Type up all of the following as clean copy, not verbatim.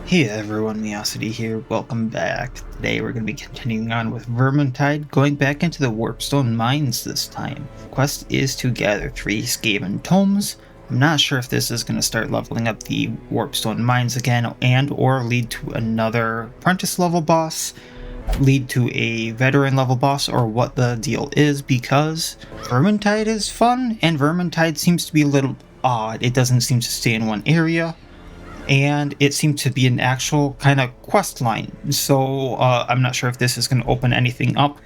Hey everyone, Miacidae here, welcome back. Today we're going to be continuing on with Vermintide, going back into the Warpstone Mines this time. The quest is to gather 3 Skaven tomes. I'm not sure if this is going to start leveling up the Warpstone Mines again and or lead to another apprentice level boss, lead to a veteran level boss, or what the deal is, because Vermintide is fun and Vermintide seems to be a little odd. It doesn't seem to stay in one area. And it seemed to be an actual kind of quest line, so I'm not sure if this is going to open anything up,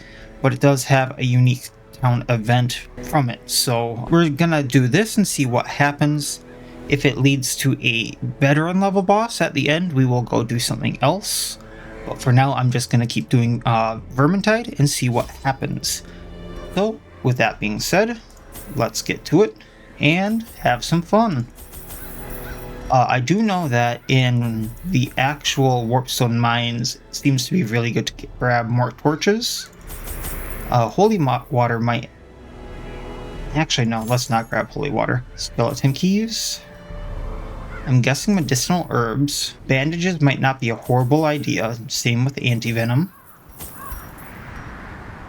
but it does have a unique town event from it. So we're gonna do this and see what happens. If it leads to a veteran level boss at the end, we will go do something else, but for now I'm just gonna keep doing Vermintide and see what happens. So with that being said, let's get to it and have some fun. I do know that in the actual Warpstone Mines, it seems to be really good to grab more torches. Holy water might... Actually, no, let's not grab holy water. Skeleton keys. I'm guessing medicinal herbs. Bandages might not be a horrible idea. Same with anti-venom.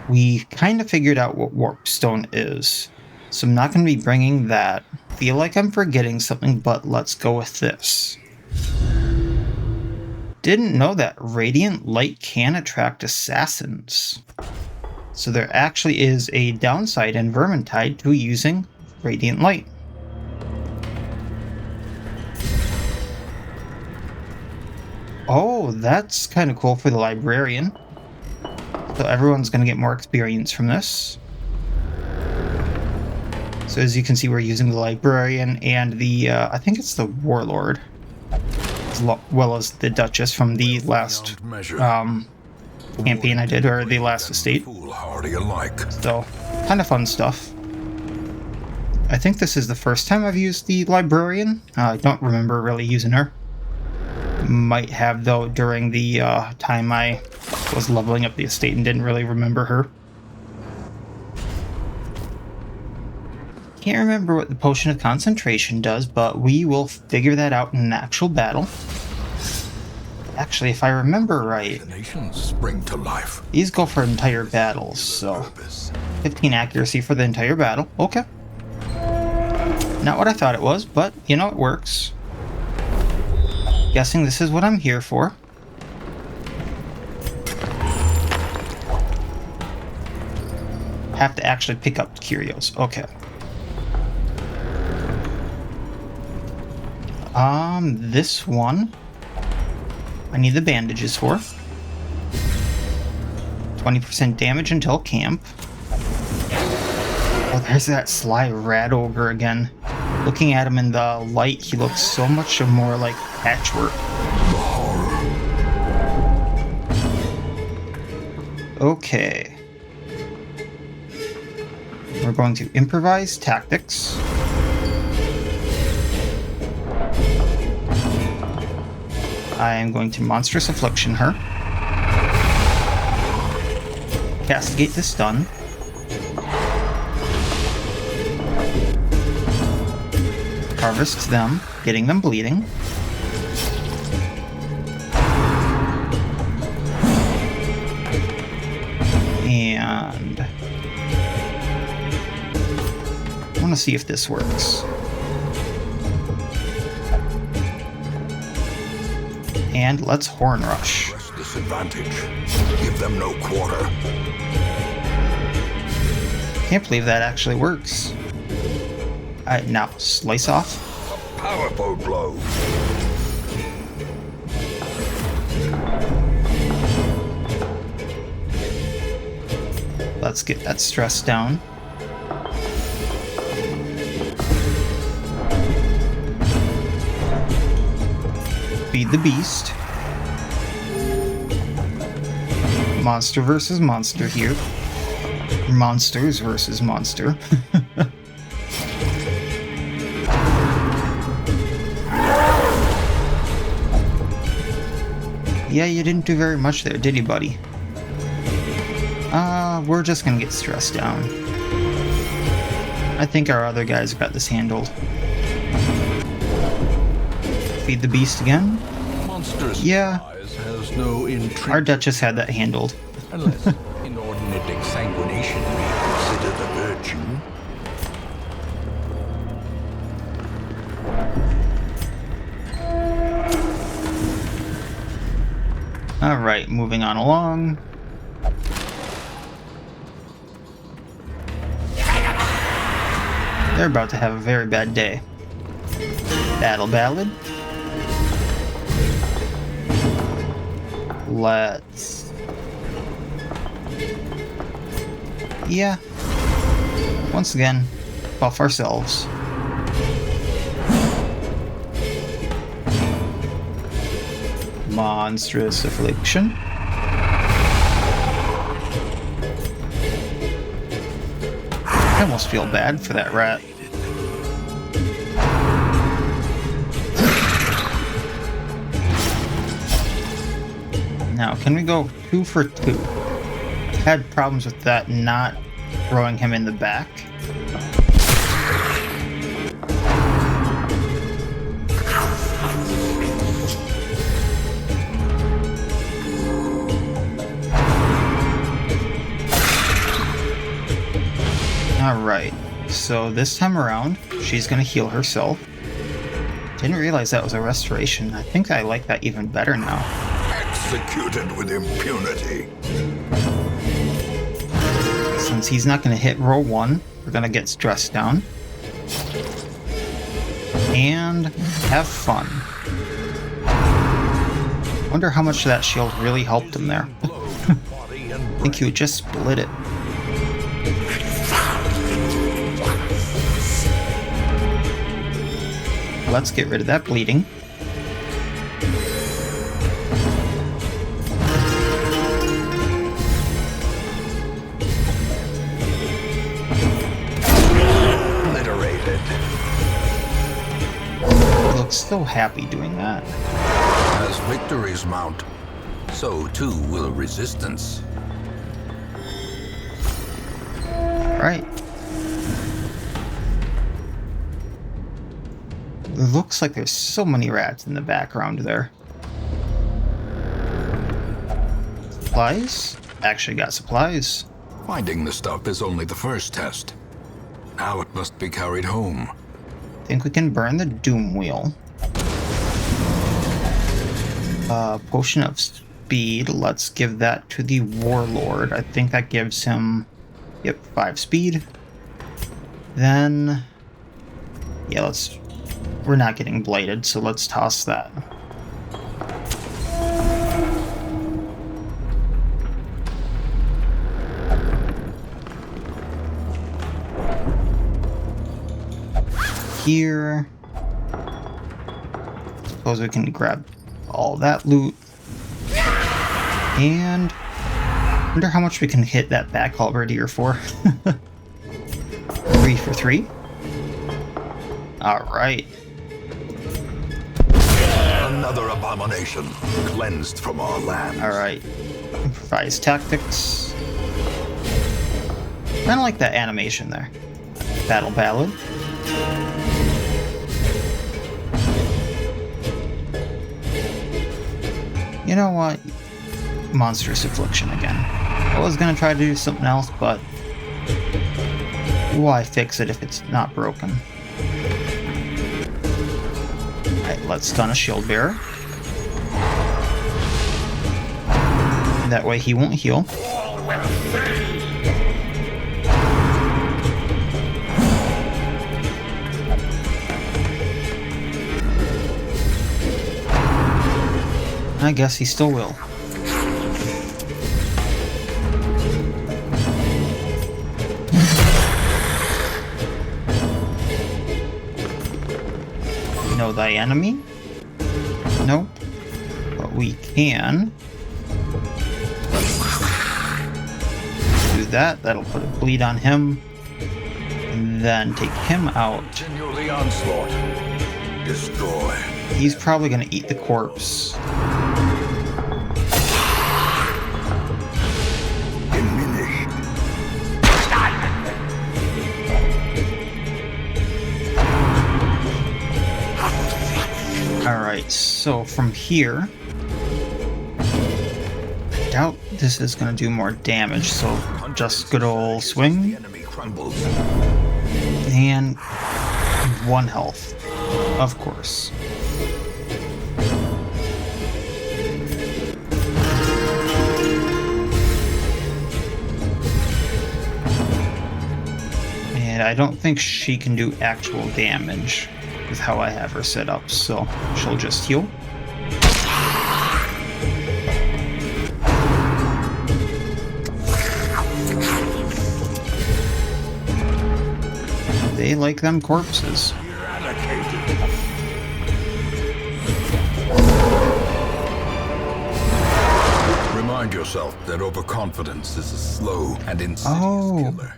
We kind of figured out what Warpstone is, so I'm not going to be bringing that. Feel like I'm forgetting something, but let's go with this. Didn't know that radiant light can attract assassins. So there actually is a downside in Vermintide to using radiant light. Oh, that's kind of cool for the Librarian. So everyone's going to get more experience from this. So as you can see, we're using the Librarian and the, I think it's the Warlord, as well as the Duchess from the last campaign I did, or the last estate. So, kind of fun stuff. I think this is the first time I've used the Librarian. I don't remember really using her. Might have, though, during the time I was leveling up the estate and didn't really remember her. Can't remember what the Potion of Concentration does, but we will figure that out in an actual battle. Actually, if I remember right, spring to life. These go for entire battles, so 15 accuracy for the entire battle. Okay. Not what I thought it was, but you know, it works. Guessing this is what I'm here for. Have to actually pick up curios. Okay. This one I need the bandages for. 20% damage until camp. Oh, there's that sly rat ogre again. Looking at him in the light, he looks so much more like Patchwork. Okay. We're going to improvise tactics. I am going to Monstrous Affliction her. Castigate the stun. Harvest them, getting them bleeding. And I want to see if this works. And let's Horn Rush. Press disadvantage. Give them no quarter. Can't believe that actually works. Alright, now slice off. A powerful blow. Let's get that stress down. Feed the beast. Monster versus monster here. Monsters versus monster. Yeah, you didn't do very much there, did you, buddy? We're just gonna get stressed down. I think our other guys got this handled. Feed the beast again. Monster monstrous Yeah. size has no intrinsic... Our Duchess had that handled. Unless inordinate exsanguination be considered a virtue. Alright, moving on along. They're about to have a very bad day. Battle Ballad. Let's... Yeah. Once again, buff ourselves. Monstrous Affliction. I almost feel bad for that rat. Now, can we go 2 for 2? Had problems with that not throwing him in the back. Alright, so this time around, she's gonna heal herself. Didn't realize that was a restoration. I think I like that even better now. Executed with impunity. Since he's not gonna hit row 1, we're gonna get stressed down. And have fun. Wonder how much that shield really helped him there. I think he would just split it. Let's get rid of that bleeding. Obliterated. He looks so happy doing that. As victories mount, so too will resistance. Right. It looks like there's so many rats in the background there. Supplies? Actually got supplies. Finding the stuff is only the first test. Now it must be carried home. Think we can burn the Doom Wheel. Potion of Speed. Let's give that to the Warlord. I think that gives him, yep, 5 speed. Then, yeah, we're not getting blighted, so let's toss that. Here. Suppose we can grab all that loot. And wonder how much we can hit that back halberdier for. 3 for 3. Alright. Another abomination cleansed from our lands. Alright. Improvise tactics. Kinda like that animation there. Battle Ballad. You know what? Monstrous Affliction again. I was gonna try to do something else, but why fix it if it's not broken? Alright, let's stun a shield bearer. That way he won't heal. I guess he still will. Know thy enemy? Nope. But we can do that. That'll put a bleed on him. And then take him out. Continue the onslaught. Destroy. He's probably gonna eat the corpse. Diminished. Alright, so from here, Doubt this is gonna do more damage, so just good ol' swing. Enemy crumbles. And 1 health, of course. And I don't think she can do actual damage with how I have her set up, so she'll just heal. They like them corpses. Remind yourself that overconfidence is a slow and insidious killer.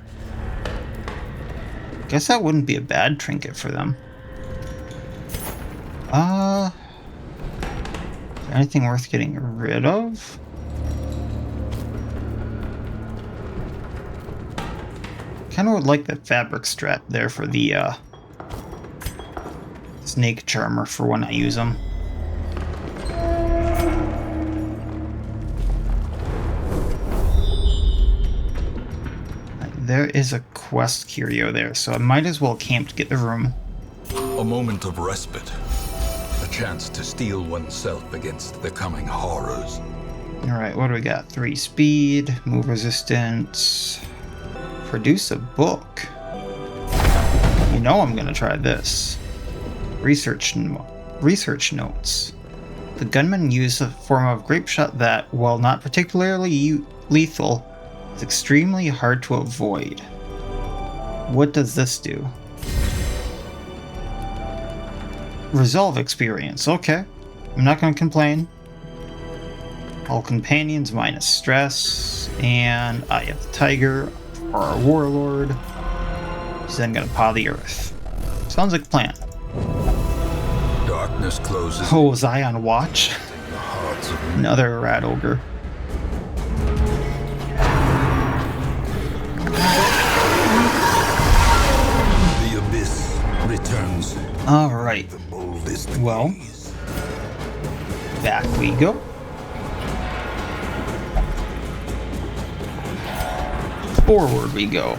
Guess that wouldn't be a bad trinket for them. Is there anything worth getting rid of? Kind of would like the fabric strat there for the snake charmer for when I use them. There is a quest curio there, so I might as well camp to get the room. A moment of respite. A chance to steel oneself against the coming horrors. Alright, what do we got? 3 speed, move resistance, produce a book. You know I'm gonna try this. Research notes. The gunman used a form of grape shot that, while not particularly lethal, is extremely hard to avoid. What does this do? Resolve experience. Okay. I'm not going to complain. All companions minus stress. And Eye of the Tiger for our Warlord. He's then going to paw the earth. Sounds like a plan. Darkness closes. Oh, was I on watch? The hearts of Another rat ogre. the abyss returns. Alright. The boldest Well. gaze. Back we go. Forward we go.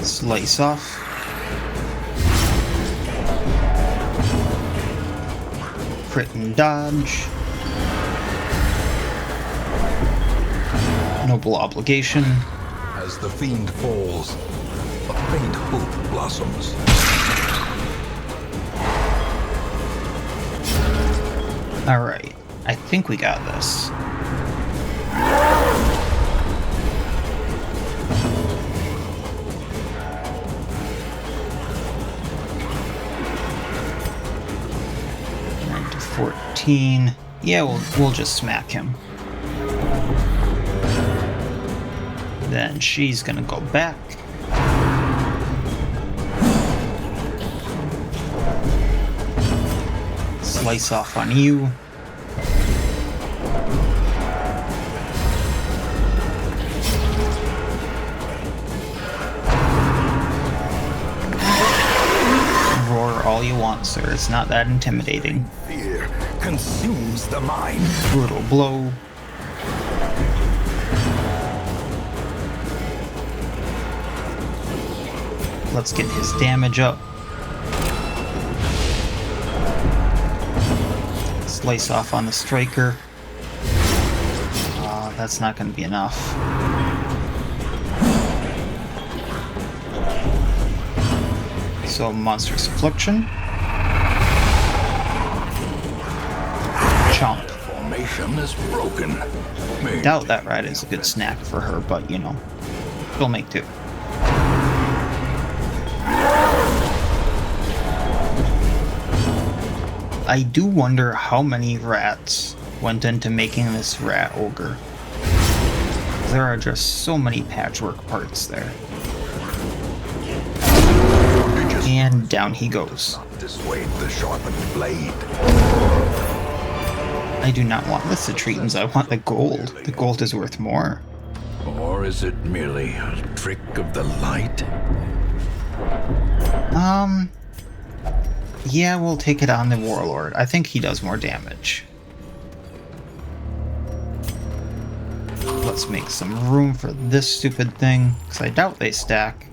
Slice off. Crit and dodge. Noble obligation. As the fiend falls, a faint hope blossoms. Alright, I think we got this. To 14. Yeah, we'll just smack him. Then she's gonna go back. Slice off on you. Roar all you want, sir. It's not that intimidating. Fear consumes the mind. Brutal blow. Let's get his damage up. Slice off on the striker. That's not going to be enough. So, Monstrous Affliction. Chomp. Formation is broken. Doubt that rat is a good snack for her, but you know, she'll make do. I do wonder how many rats went into making this rat ogre. There are just so many patchwork parts there. And down he goes. Dissuade the sharpened blade. I do not want the citretins, I want the gold. The gold is worth more. Or is it merely a trick of the light? Yeah, we'll take it on the Warlord. I think he does more damage. Let's make some room for this stupid thing, because I doubt they stack.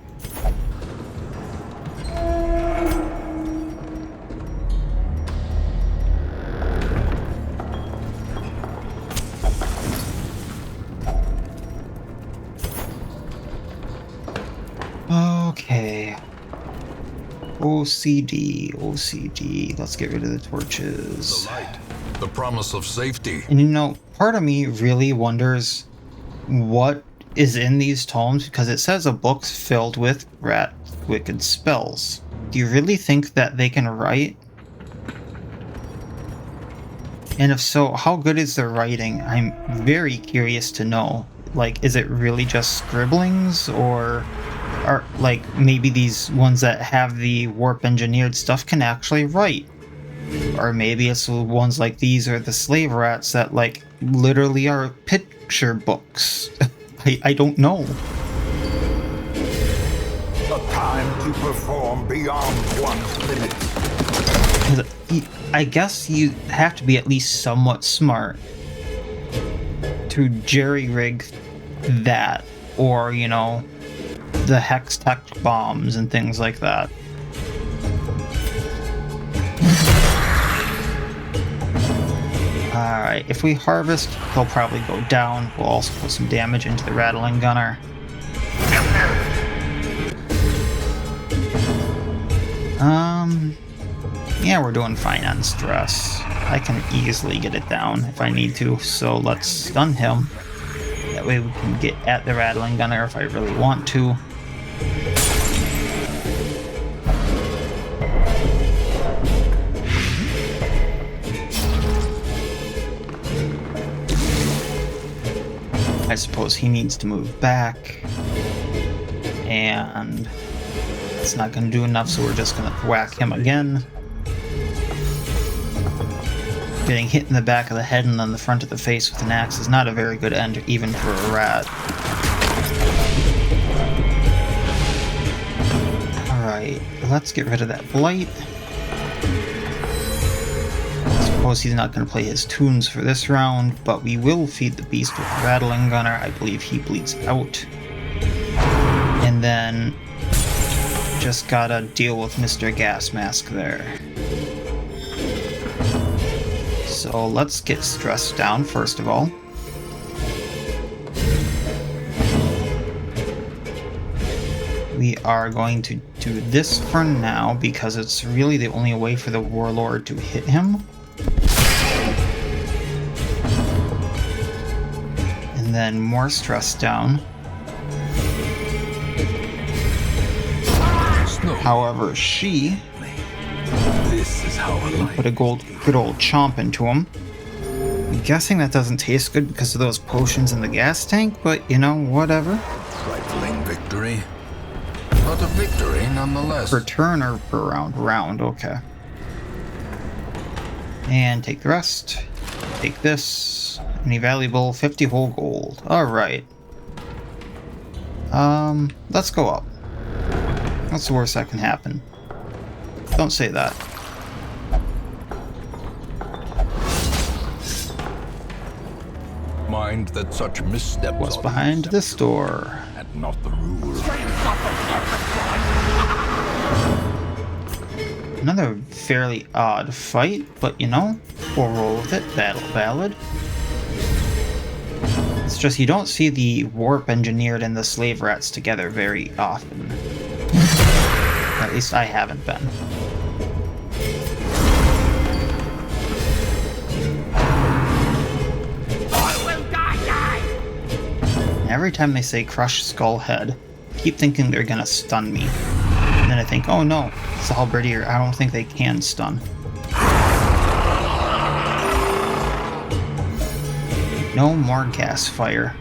Okay. OCD. Let's get rid of the torches. The light, the promise of safety. And you know, part of me really wonders what is in these tomes, because it says a book's filled with rat wicked spells. Do you really think that they can write? And if so, how good is their writing? I'm very curious to know. Like, is it really just scribblings, or are like maybe these ones that have the warp engineered stuff can actually write? Or maybe it's the ones like these or the slave rats that like literally are picture books. I don't know. A time to perform beyond one's limits. I guess you have to be at least somewhat smart to jerry-rig that, or, you know, the hex-tech bombs and things like that. Alright, if we harvest, he'll probably go down. We'll also put some damage into the rattling gunner. Yeah, we're doing fine on stress. I can easily get it down if I need to, so let's stun him. That way we can get at the rattling gunner if I really want to. I suppose he needs to move back. And it's not going to do enough, so we're just going to whack him again. Getting hit in the back of the head and then the front of the face with an axe is not a very good end, even for a rat. Alright, let's get rid of that blight. I suppose he's not going to play his tunes for this round, but we will feed the beast with the rattling gunner. I believe he bleeds out. And then just gotta deal with Mr. Gas Mask there. So let's get stress down first of all. We are going to do this for now because it's really the only way for the Warlord to hit him. And then more stress down. However, she This is how I like put a good old chomp into him. I'm guessing that doesn't taste good because of those potions in the gas tank, but you know, whatever. trifling victory. But a victory nonetheless. Per turn or per round? Round, okay. And take the rest. Take this. Any valuable 50 whole gold. Alright. Let's go up. What's the worst that can happen? Don't say that. Mind that such missteps What's are behind this door? and not the rule. Another fairly odd fight, but you know, we'll roll with it. Battle ballad. It's just you don't see the warp engineered and the slave rats together very often. At least I haven't been. Every time they say crush skull head, I keep thinking they're gonna stun me. And then I think, oh no, it's the halberdier. I don't think they can stun. No more gas fire.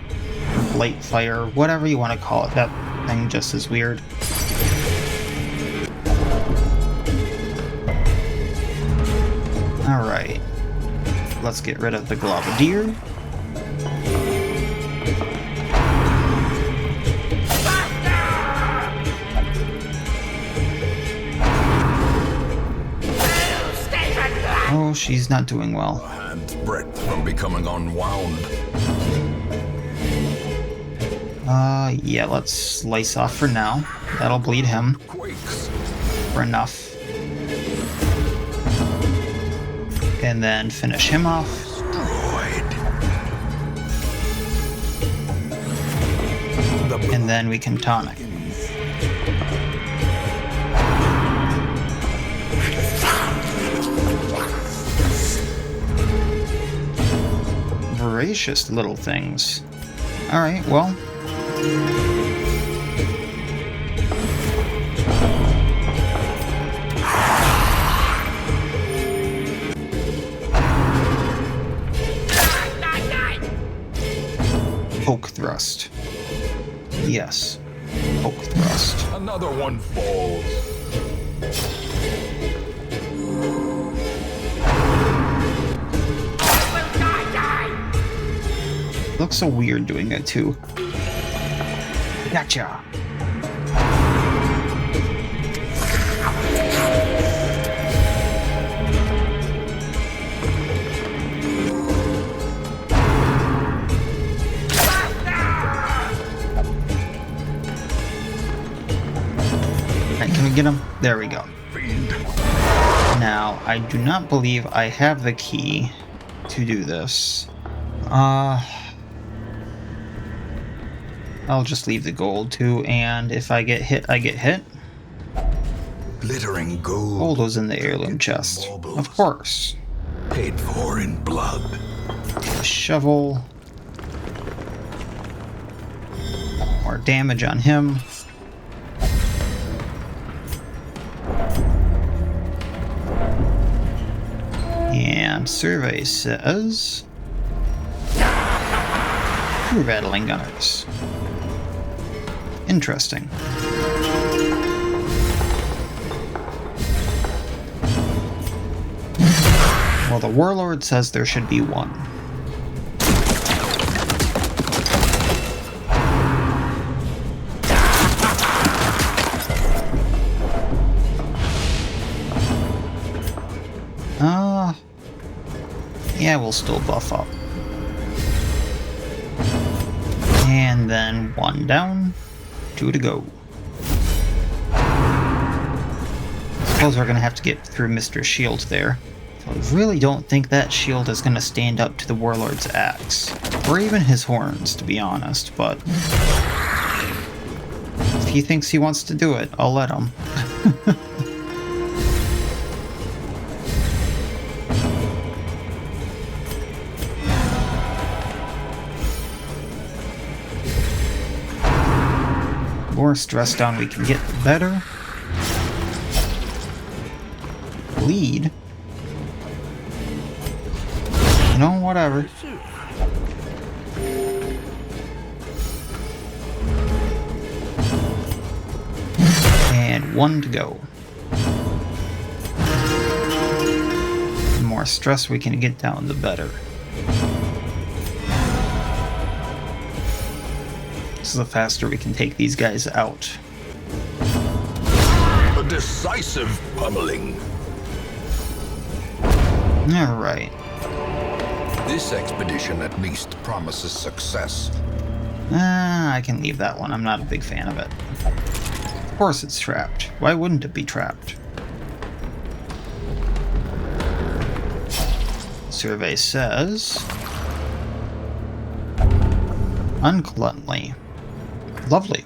Light fire, whatever you want to call it. That thing just is weird. Alright. Let's get rid of the Globadier. Oh, she's not doing well. A hand's breadth from becoming unwound. Yeah, let's slice off for now. That'll bleed him Quakes. for enough. And then finish him off. Destroyed. And then we can tonic. Voracious little things. Alright, well. Poke thrust. Yes. Poke thrust. Another one falls. Looks so weird doing it too. Gotcha. Alright, can we get him? There we go. Now, I do not believe I have the key to do this. I'll just leave the gold too, and if I get hit, I get hit. Glittering gold. Gold was in the heirloom chest. Of course. Paid for in blood. A shovel. More damage on him. And survey says... Crew rattling gunners. Interesting. Well, the Warlord says there should be one. Yeah, we'll still buff up. And then one down, two to go. Suppose we're gonna have to get through Mr. Shield there. So I really don't think that shield is gonna stand up to the Warlord's axe. Or even his horns, to be honest, but... if he thinks he wants to do it, I'll let him. More stress down we can get, the better. Bleed. You know, whatever. And one to go. The more stress we can get down, the better. The faster we can take these guys out. A decisive pummeling. Alright. This expedition at least promises success. I can leave that one. I'm not a big fan of it. Of course it's trapped. Why wouldn't it be trapped? Survey says... Ungluttonly. Lovely.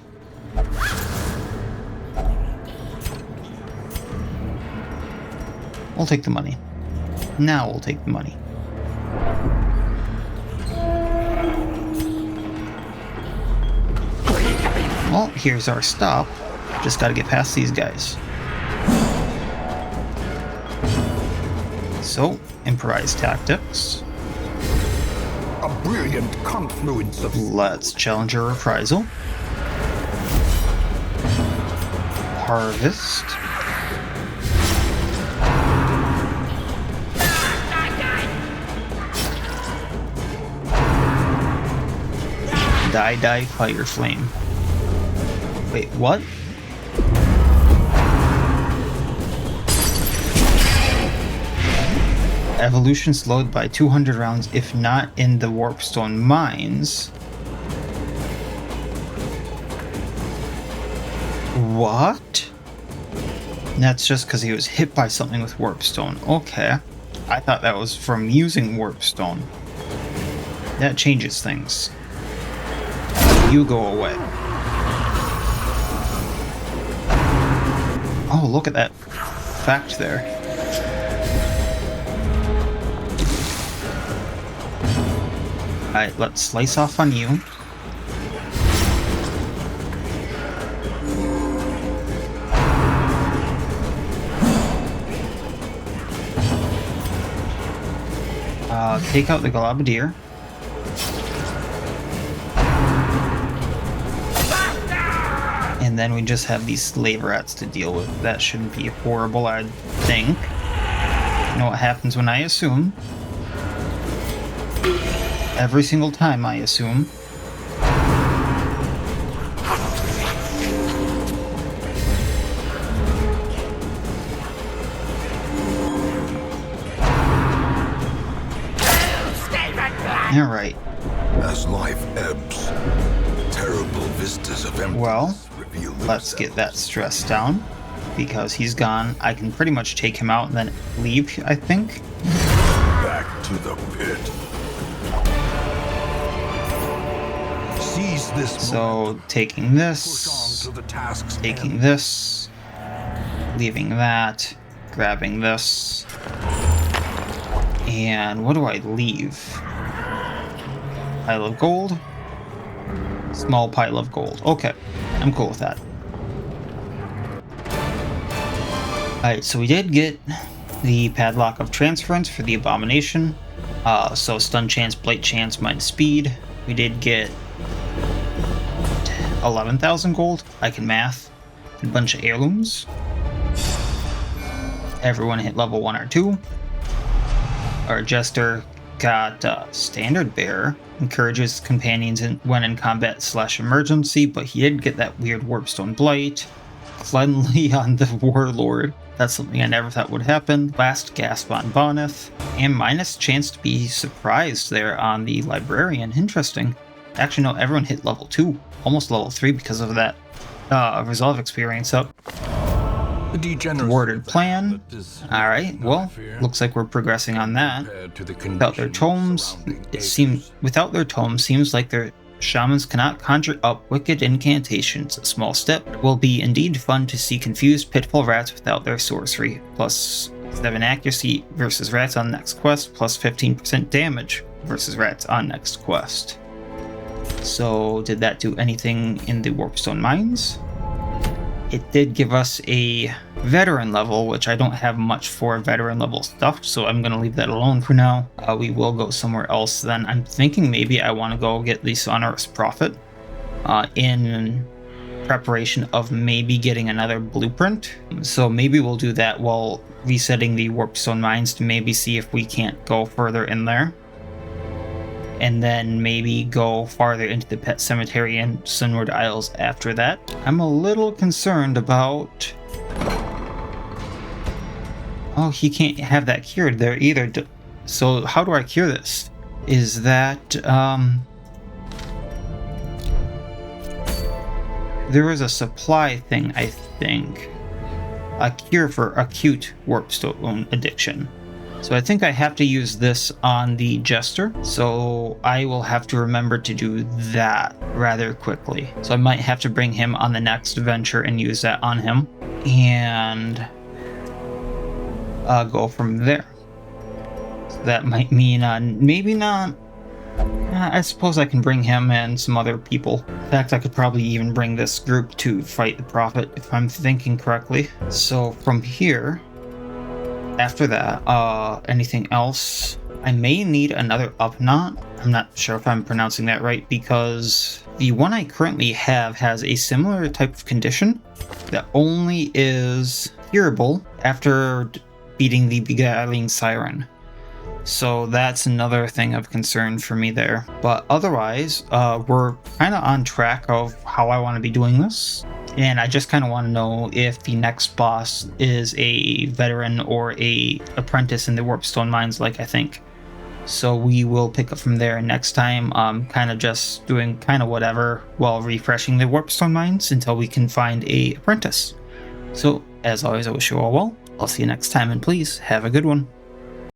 We'll take the money. Now we'll take the money. Well, here's our stop. Just gotta get past these guys. So, improvised tactics. A brilliant confluence of... Let's challenge a reprisal. Harvest. Die, fire flame. Wait, what? Evolution slowed by 200 rounds if not in the Warpstone Mines. What? That's just because he was hit by something with Warpstone. Okay. I thought that was from using Warpstone. That changes things. You go away. Oh, look at that fact there. Alright, let's slice off on you. Take out the Globadier. And then we just have these slave rats to deal with. That shouldn't be horrible, I think. You know what happens when I assume? Every single time I assume. Alright. As life ebbs, terrible vistas of emptiness. Well, reveal let's get that themselves. stress down. Because he's gone, I can pretty much take him out and then leave, I think. Back to the pit. Seize this So, taking push this, on to the task's taking end. this, leaving that, grabbing this. And what do I leave? Pile of gold? Small pile of gold. Okay, I'm cool with that. Alright, so we did get the Padlock of Transference for the Abomination. So stun chance, blight chance, minus speed. We did get 11,000 gold. I can math. A bunch of heirlooms. Everyone hit level 1 or 2. Our Jester got Standard Bearer. Encourages companions when in combat / emergency, but he did get that weird Warpstone Blight. Cleanly on the Warlord. That's something I never thought would happen. Last gasp on Boneth. And minus chance to be surprised there on the Librarian. Interesting. Actually, no, everyone hit level 2. Almost level 3 because of that Resolve experience up. The degeneracy Thwarted of the plan. hamlet is Alright, no well, fear, looks like we're progressing on that. compared to the Without their conditions tomes, surrounding it seems without their tomes seems like their shamans cannot conjure up wicked incantations. A small step. It will be indeed fun to see confused pitfall rats without their sorcery. Plus 7 accuracy versus rats on next quest, plus 15% damage versus rats on next quest. So did that do anything in the Warpstone Mines? It did give us a veteran level, which I don't have much for veteran level stuff, so I'm going to leave that alone for now. We will go somewhere else then. I'm thinking maybe I want to go get the Sonorous Prophet in preparation of maybe getting another blueprint. So maybe we'll do that while resetting the Warpstone Mines to maybe see if we can't go further in there. And then maybe go farther into the Pet Cemetery and Sunward Isles after that. I'm a little concerned about... Oh, he can't have that cured there either. So how do I cure this? Is that... There is a supply thing, I think. A cure for acute Warpstone addiction. So I think I have to use this on the Jester, so I will have to remember to do that rather quickly. So I might have to bring him on the next venture and use that on him, and go from there. So that might mean maybe not... I suppose I can bring him and some other people. In fact, I could probably even bring this group to fight the Prophet, if I'm thinking correctly. So from here... After that, anything else? I may need another Upknot. I'm not sure if I'm pronouncing that right, because the one I currently have has a similar type of condition that only is curable after beating the Beguiling Siren. So that's another thing of concern for me there. But otherwise, we're kind of on track of how I want to be doing this. And I just kind of want to know if the next boss is a veteran or a apprentice in the Warpstone Mines, like I think. So we will pick up from there next time. Kind of just doing kind of whatever while refreshing the Warpstone Mines until we can find a apprentice. So as always, I wish you all well. I'll see you next time, and please have a good one.